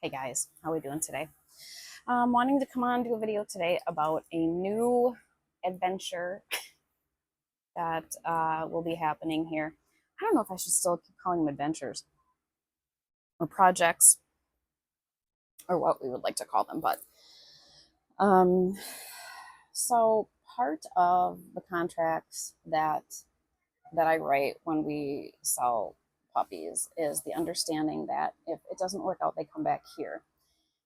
Hey guys, how are we doing today? Wanting to come on do a video today about a new adventure that will be happening here. I don't know if I should still keep calling them adventures or projects or what we would like to call them, but um, so part of the contracts that I write when we sell puppies is the understanding that if it doesn't work out, they come back here.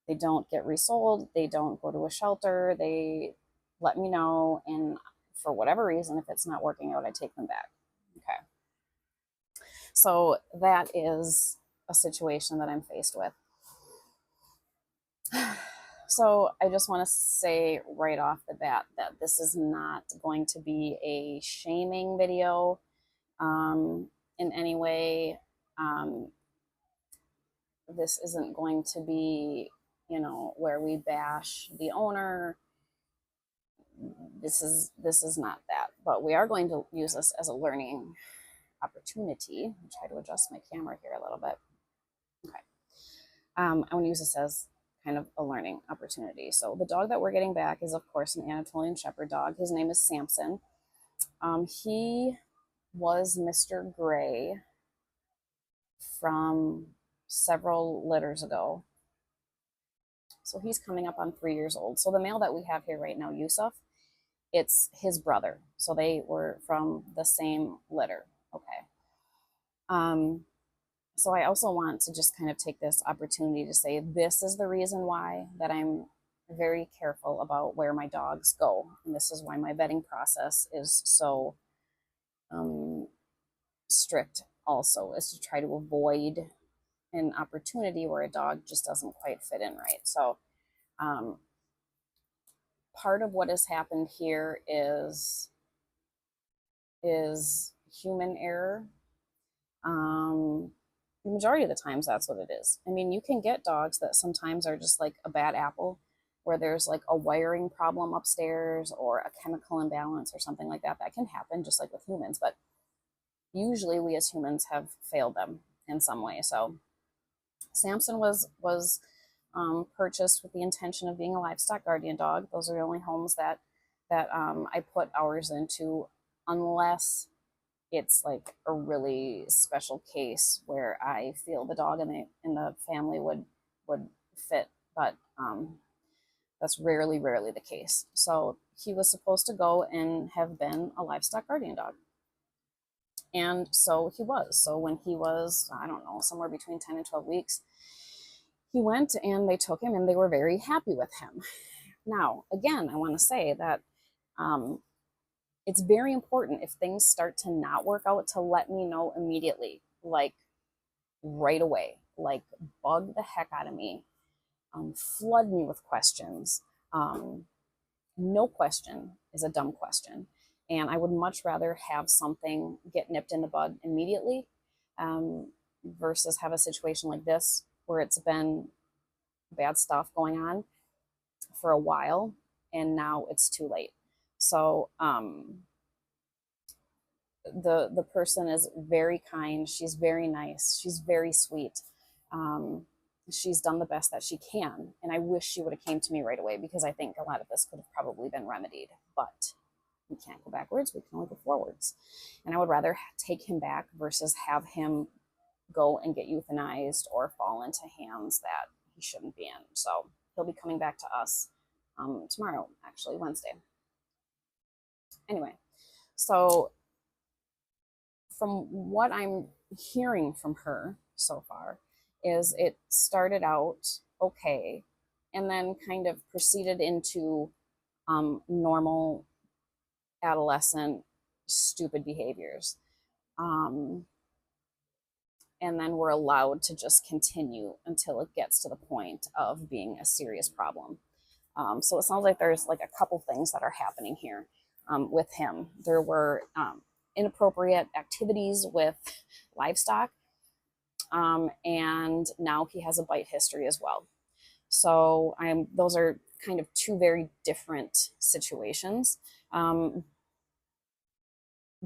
They don't get resold. They don't go to a shelter. They let me know. And for whatever reason, if it's not working out, I take them back. Okay. So that is a situation that I'm faced with. So I just want to say right off the bat that this is not going to be a shaming video in any way. This isn't going to be, where we bash the owner. This is not that, but we are going to use this as a learning opportunity. I'll try to adjust my camera here a little bit. Okay. I want to use this as kind of a learning opportunity. So the dog that we're getting back is, of course, an Anatolian Shepherd dog. His name is Samson. He was Mr. Gray from several litters ago. So he's coming up on 3 years old. So the male that we have here right now, Yusuf, it's his brother. So they were from the same litter. Okay. So I also want to just kind of take this opportunity to say this is the reason why that I'm very careful about where my dogs go. And this is why my vetting process is so strict also, is to try to avoid an opportunity where a dog just doesn't quite fit in right. So part of what has happened here is human error. The majority of the times that's what it is. I mean, you can get dogs that sometimes are just like a bad apple, where there's like a wiring problem upstairs or a chemical imbalance or something like that. That can happen just like with humans, but usually we as humans have failed them in some way. So Samson was purchased with the intention of being a livestock guardian dog. Those are the only homes that I put ours into, unless it's like a really special case where I feel the dog in the family would fit, but that's rarely the case. So he was supposed to go and have been a livestock guardian dog, and so he was. So when he was, I don't know, somewhere between 10 and 12 weeks, he went and they took him, and they were very happy with him. Now, again, I want to say that it's very important, if things start to not work out, to let me know immediately, like right away, like bug the heck out of me, flood me with questions. No question is a dumb question. And I would much rather have something get nipped in the bud immediately versus have a situation like this where it's been bad stuff going on for a while and now it's too late. So the person is very kind. She's very nice. She's very sweet. She's done the best that she can, and I wish she would have came to me right away, because I think a lot of this could have probably been remedied. But we can't go backwards. We can only go forwards. And I would rather take him back versus have him go and get euthanized or fall into hands that he shouldn't be in. So he'll be coming back to us tomorrow, actually Wednesday. Anyway, so from what I'm hearing from her so far, is it started out okay and then kind of proceeded into normal adolescent stupid behaviors. And then we're allowed to just continue until it gets to the point of being a serious problem. So it sounds like there's like a couple things that are happening here with him. There were inappropriate activities with livestock, and now he has a bite history as well. So those are kind of two very different situations,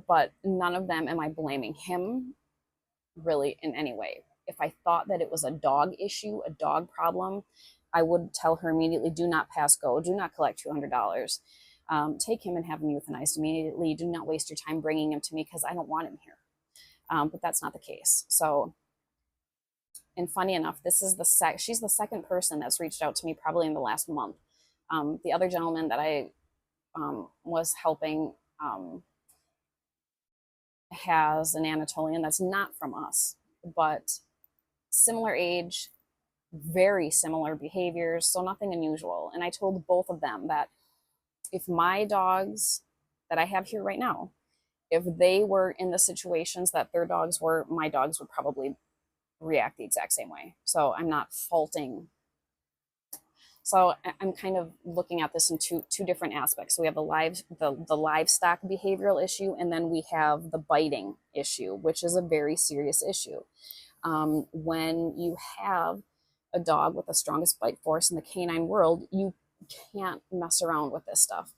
but none of them am I blaming him really in any way. if I thought that it was a dog issue, a dog problem, I would tell her immediately, do not pass go, do not collect $200. Take him and have him euthanized immediately. Do not waste your time bringing him to me because I don't want him here. But that's not the case. So, and funny enough, she's the second person that's reached out to me probably in the last month. The other gentleman that I was helping has an Anatolian that's not from us, but similar age, very similar behaviors, so nothing unusual. And I told both of them that if my dogs that I have here right now, if they were in the situations that their dogs were, my dogs would probably react the exact same way. So I'm not faulting. So I'm kind of looking at this in two different aspects. So we have the livestock behavioral issue, and then we have the biting issue, which is a very serious issue. When you have a dog with the strongest bite force in the canine world, you can't mess around with this stuff.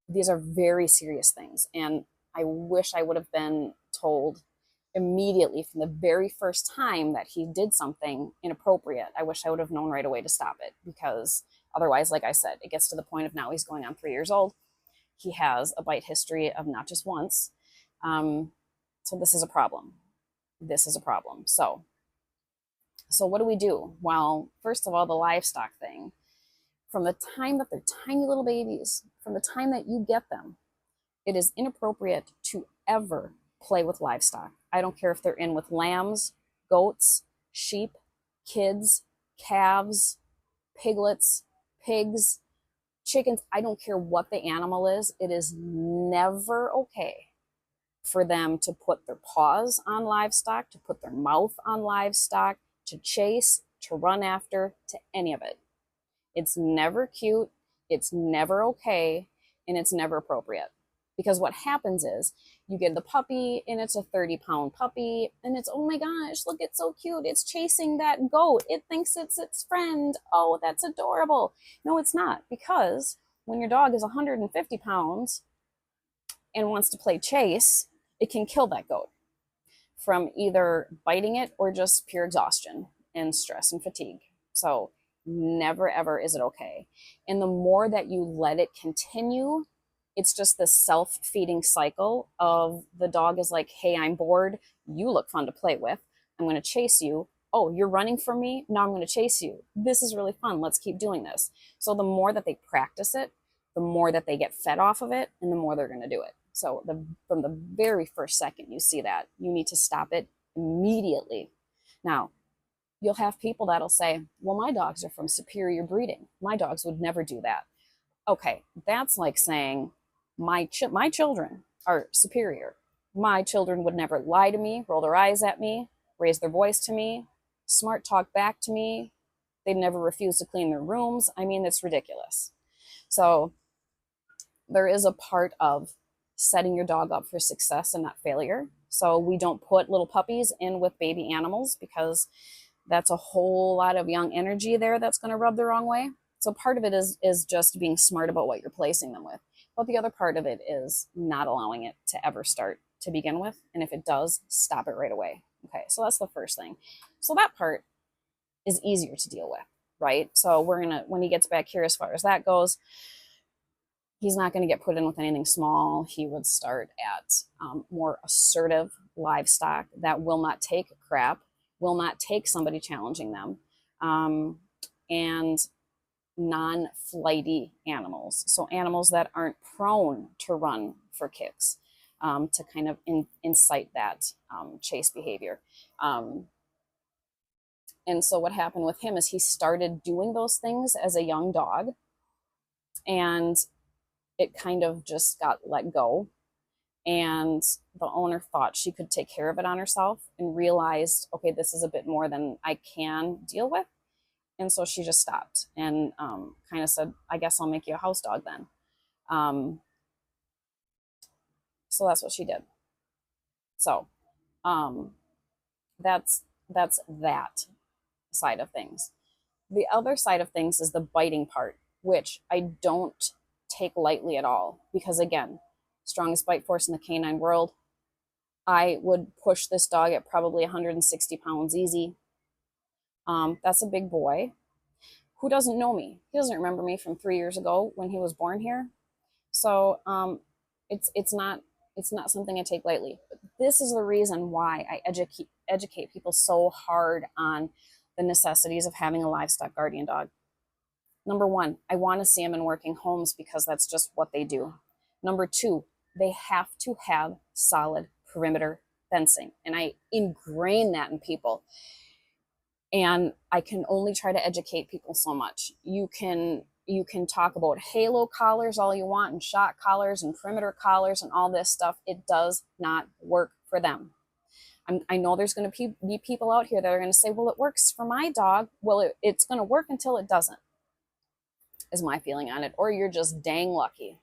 These are very serious things, and I wish I would have been told immediately from the very first time that he did something inappropriate. I wish I would have known right away to stop it, because otherwise, like I said, it gets to the point of now he's going on 3 years old. He has a bite history of not just once. So this is a problem. This is a problem. So what do we do? Well, first of all, the livestock thing. From the time that they're tiny little babies, from the time that you get them, it is inappropriate to ever play with livestock. I don't care if they're in with lambs, goats, sheep, kids, calves, piglets, pigs, chickens. I don't care what the animal is. It is never okay for them to put their paws on livestock, to put their mouth on livestock, to chase, to run after, to any of it. It's never cute, it's never okay, and it's never appropriate. Because what happens is you get the puppy, and it's a 30-pound puppy, and it's, oh my gosh, look, it's so cute. It's chasing that goat. It thinks it's its friend. Oh, that's adorable. No, it's not, because when your dog is 150 pounds and wants to play chase, it can kill that goat from either biting it or just pure exhaustion and stress and fatigue. So never ever is it okay. And the more that you let it continue, it's just this self-feeding cycle of the dog is like, hey, I'm bored. You look fun to play with. I'm going to chase you. Oh, you're running from me? Now I'm going to chase you. This is really fun. Let's keep doing this. So the more that they practice it, the more that they get fed off of it, and the more they're going to do it. So from the very first second you see that, you need to stop it immediately. Now, you'll have people that'll say, well, my dogs are from superior breeding. My dogs would never do that. Okay, that's like saying my children are superior. My children would never lie to me, roll their eyes at me, raise their voice to me, smart talk back to me. They'd never refuse to clean their rooms. I mean, it's ridiculous. So there is a part of setting your dog up for success and not failure. So we don't put little puppies in with baby animals, because that's a whole lot of young energy there that's going to rub the wrong way. So part of it is just being smart about what you're placing them with. But the other part of it is not allowing it to ever start to begin with. And if it does, stop it right away. Okay, so that's the first thing. So that part is easier to deal with, right? So when he gets back here, as far as that goes, he's not going to get put in with anything small. He would start at more assertive livestock that will not take crap, will not take somebody challenging them, and non-flighty animals. So animals that aren't prone to run for kicks, to kind of incite that chase behavior. And so what happened with him is he started doing those things as a young dog, and it kind of just got let go. And the owner thought she could take care of it on herself, and realized, okay, this is a bit more than I can deal with. And so she just stopped and kind of said, I guess I'll make you a house dog then. So that's what she did. So that's that side of things. The other side of things is the biting part, which I don't take lightly at all, because again, strongest bite force in the canine world, I would push this dog at probably 160 pounds easy. That's a big boy who doesn't know me. He doesn't remember me from 3 years ago when he was born here. So it's not something I take lightly. But this is the reason why I educate people so hard on the necessities of having a livestock guardian dog. Number one, I want to see them in working homes because that's just what they do. Number two, they have to have solid perimeter fencing, and I ingrain that in people. And I can only try to educate people so much. You can talk about halo collars all you want, and shot collars and perimeter collars and all this stuff. It does not work for them. I know there's going to be people out here that are going to say, well, it works for my dog. Well, it's going to work until it doesn't, is my feeling on it. Or you're just dang lucky,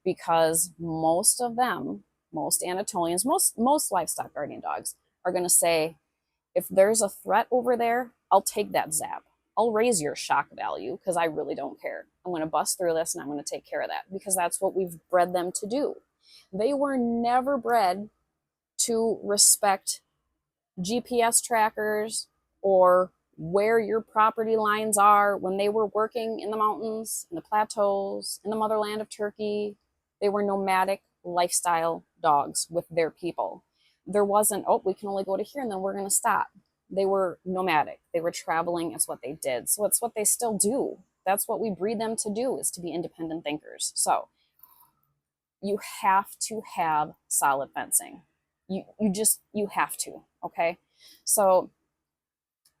because most of them, most Anatolians, most livestock guardian dogs are going to say, if there's a threat over there, I'll take that zap. I'll raise your shock value because I really don't care. I'm going to bust through this and I'm going to take care of that, because that's what we've bred them to do. They were never bred to respect GPS trackers or where your property lines are. When they were working in the mountains, in the plateaus, in the motherland of Turkey, they were nomadic lifestyle dogs with their people. There wasn't, oh, we can only go to here and then we're going to stop. They were nomadic. They were traveling. It's what they did. So it's what they still do. That's what we breed them to do, is to be independent thinkers. So you have to have solid fencing. You have to, okay? So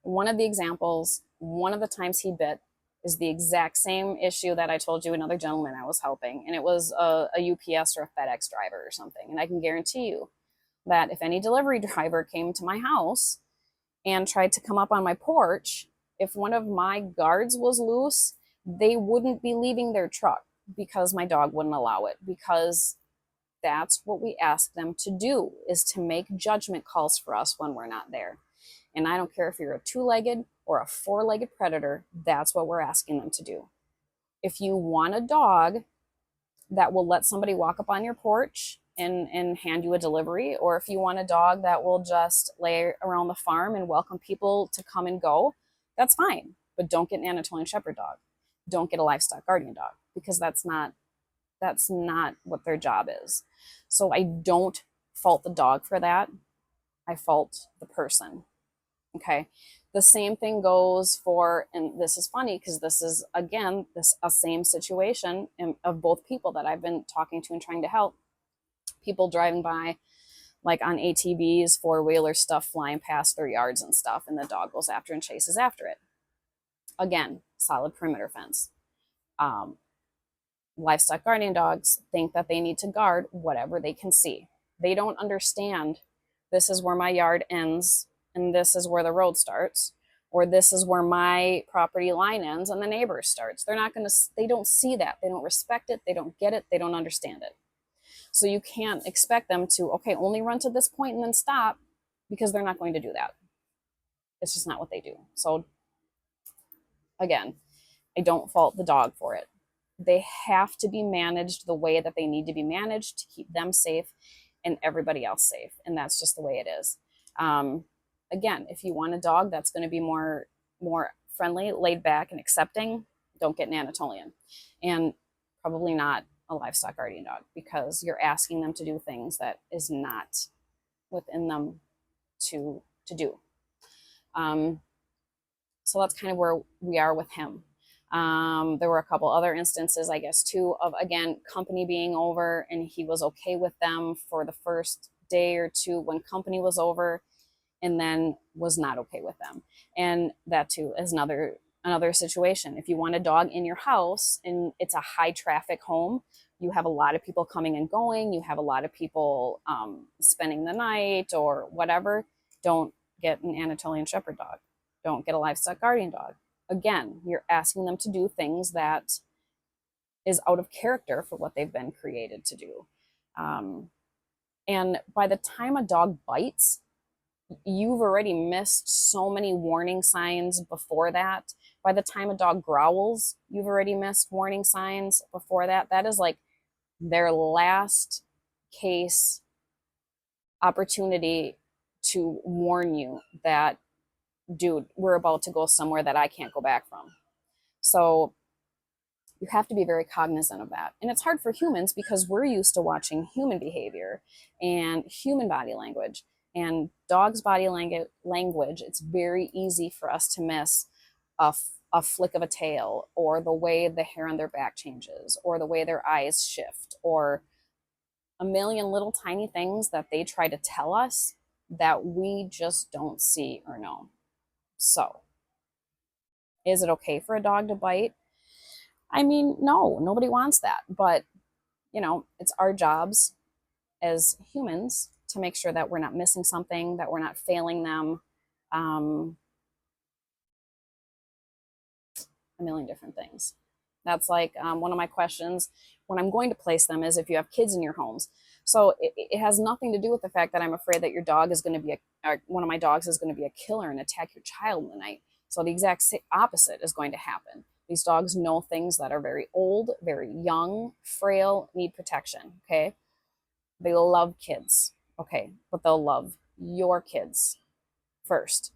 one of the examples, one of the times he bit, is the exact same issue that I told you another gentleman I was helping. And it was a UPS or a FedEx driver or something. And I can guarantee you that if any delivery driver came to my house and tried to come up on my porch, if one of my guards was loose, they wouldn't be leaving their truck because my dog wouldn't allow it, because that's what we ask them to do, is to make judgment calls for us when we're not there. And I don't care if you're a two-legged or a four-legged predator, that's what we're asking them to do. If you want a dog that will let somebody walk up on your porch and hand you a delivery, or if you want a dog that will just lay around the farm and welcome people to come and go, that's fine. But don't get an Anatolian Shepherd dog. Don't get a livestock guardian dog, because that's not what their job is. So I don't fault the dog for that. I fault the person. Okay. The same thing goes for, and this is funny because this is, again, a same situation of both people that I've been talking to and trying to help. People driving by, like on ATVs, four-wheeler stuff flying past their yards and stuff, and the dog goes after and chases after it. Again, solid perimeter fence. Livestock guardian dogs think that they need to guard whatever they can see. They don't understand, this is where my yard ends and this is where the road starts, or this is where my property line ends and the neighbor starts. They don't see that. They don't respect it. They don't get it. They don't understand it. So you can't expect them to, okay, only run to this point and then stop, because they're not going to do that. It's just not what they do. So again, I don't fault the dog for it. They have to be managed the way that they need to be managed to keep them safe and everybody else safe. And that's just the way it is. Again, if you want a dog that's going to be more friendly, laid back, and accepting, don't get an Anatolian. And probably not a livestock guardian dog, because you're asking them to do things that is not within them to do. So that's kind of where we are with him. There were a couple other instances, I guess, too, of, again, company being over, and he was okay with them for the first day or two when company was over, and then was not okay with them. And that too is another situation. If you want a dog in your house and it's a high traffic home, you have a lot of people coming and going, you have a lot of people spending the night or whatever, don't get an Anatolian Shepherd dog. Don't get a livestock guardian dog. Again, you're asking them to do things that is out of character for what they've been created to do. And by the time a dog bites, you've already missed so many warning signs before that. By the time a dog growls, you've already missed warning signs before that. That is like their last case opportunity to warn you that, dude, we're about to go somewhere that I can't go back from. So you have to be very cognizant of that. And it's hard for humans because we're used to watching human behavior and human body language and dogs' body language. It's very easy for us to miss a flick of a tail, or the way the hair on their back changes, or the way their eyes shift, or a million little tiny things that they try to tell us that we just don't see or know. So, is it okay for a dog to bite? I mean, no, nobody wants that. But, it's our jobs as humans to make sure that we're not missing something, that we're not failing them. Um, a million different things. That's like one of my questions when I'm going to place them is if you have kids in your homes. So it has nothing to do with the fact that I'm afraid that your dog is going to be one of my dogs is going to be a killer and attack your child in the night. So the exact opposite is going to happen. These dogs know things that are very old, very young, frail, need protection. Okay. They love kids. Okay. But they'll love your kids first.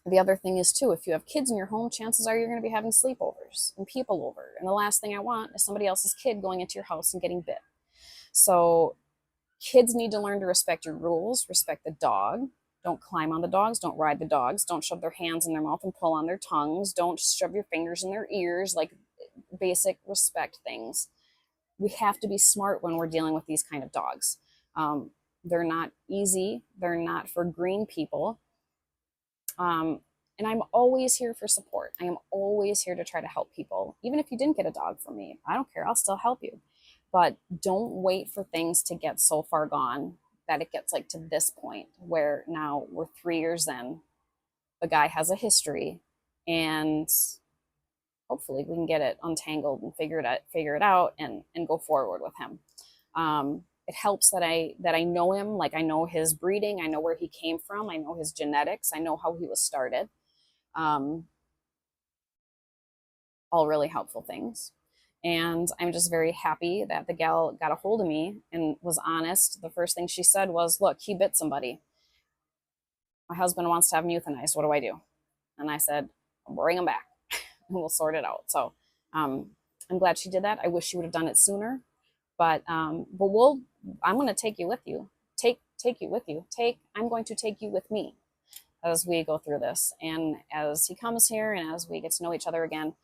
The other thing is too, if you have kids in your home, chances are you're going to be having sleepovers and people over. And the last thing I want is somebody else's kid going into your house and getting bit. So kids need to learn to respect your rules, respect the dog. Don't climb on the dogs. Don't ride the dogs. Don't shove their hands in their mouth and pull on their tongues. Don't shove your fingers in their ears, like basic respect things. We have to be smart when we're dealing with these kind of dogs. They're not easy. They're not for green people. And I'm always here for support. I am always here to try to help people. Even if you didn't get a dog from me, I don't care. I'll still help you. But don't wait for things to get so far gone that it gets like to this point where now we're 3 years in. The guy has a history, and hopefully we can get it untangled and figure it out and go forward with him. It helps that I know him, like I know his breeding, I know where he came from, I know his genetics, I know how he was started. Um, all really helpful things. And I'm just very happy that the gal got a hold of me and was honest. The first thing she said was, "Look, he bit somebody. My husband wants to have him euthanized. What do I do?" And I said, "Bring him back and we'll sort it out." So I'm glad she did that. I wish she would have done it sooner. But I'm going to take you with you. Take you with you. I'm going to take you with me as we go through this, and as he comes here and as we get to know each other again,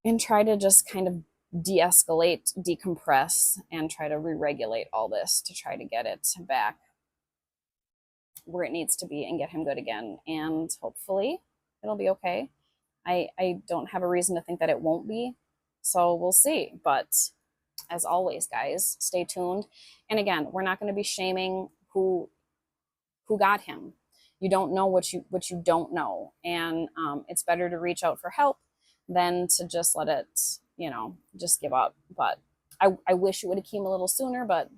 and try to just kind of de-escalate, decompress, and try to re-regulate all this to try to get it back where it needs to be and get him good again. And hopefully it'll be okay. I don't have a reason to think that it won't be. So we'll see. But as always, guys, stay tuned. And again, we're not going to be shaming who got him. You don't know what you don't know, and it's better to reach out for help than to just let it, just give up. But I wish it would have came a little sooner, but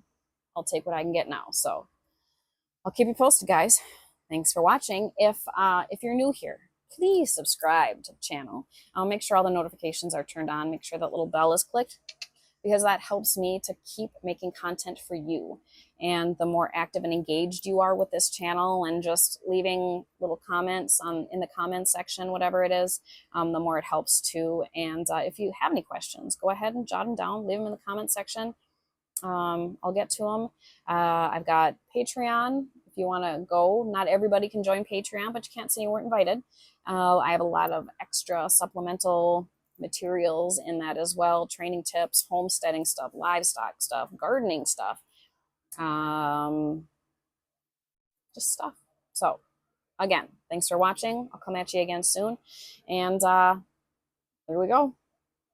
I'll take what I can get now. So I'll keep you posted, guys. Thanks for watching. If you're new here, please subscribe to the channel. I'll make sure all the notifications are turned on. Make sure that little bell is clicked, because that helps me to keep making content for you. And the more active and engaged you are with this channel and just leaving little comments in the comments section, whatever it is, the more it helps too. And if you have any questions, go ahead and jot them down, leave them in the comment section. I'll get to them. I've got Patreon. If you want to go, not everybody can join Patreon, but you can't say you weren't invited. I have a lot of extra supplemental materials in that as well. Training tips, homesteading stuff, livestock stuff, gardening stuff, just stuff. So again, thanks for watching. I'll come at you again soon. And here we go.